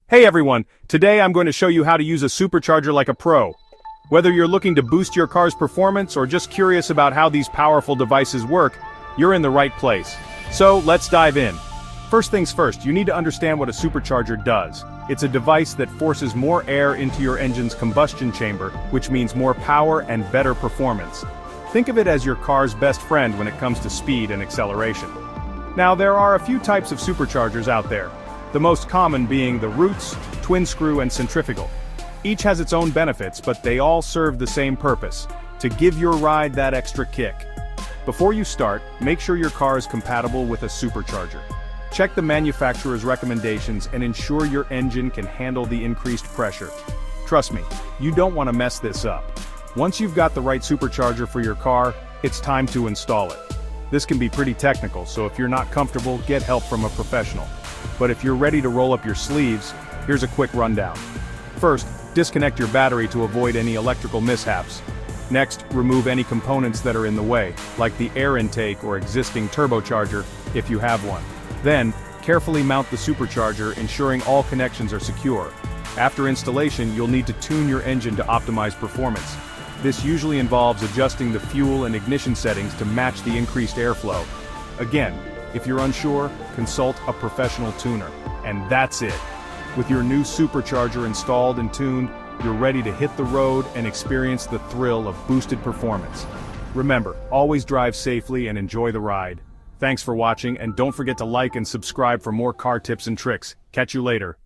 Hey everyone, today I'm going to show you how to use a supercharger like a pro. Whether you're looking to boost your car's performance or just curious about how these powerful devices work, you're in the right place. So let's dive in. First things first, you need to understand what a supercharger does. It's a device that forces more air into your engine's combustion chamber, which means more power and better performance. Think of it as your car's best friend when it comes to speed and acceleration. Now there are a few types of superchargers out there. The most common being the roots, twin screw and centrifugal. Each has its own benefits, but they all serve the same purpose: to give your ride that extra kick. Before you start, make sure your car is compatible with a supercharger. Check the manufacturer's recommendations and ensure your engine can handle the increased pressure. Trust me, you don't want to mess this up. Once you've got the right supercharger for your car, it's time to install it. This can be pretty technical, so if you're not comfortable, get help from a professional. But if you're ready to roll up your sleeves, here's a quick rundown. First, disconnect your battery to avoid any electrical mishaps. Next, remove any components that are in the way, like the air intake or existing turbocharger, if you have one. Then, carefully mount the supercharger, ensuring all connections are secure. After installation, you'll need to tune your engine to optimize performance. This usually involves adjusting the fuel and ignition settings to match the increased airflow. Again, if you're unsure, consult a professional tuner. And that's it. With your new supercharger installed and tuned, you're ready to hit the road and experience the thrill of boosted performance. Remember, always drive safely and enjoy the ride. Thanks for watching, and don't forget to like and subscribe for more car tips and tricks. Catch you later.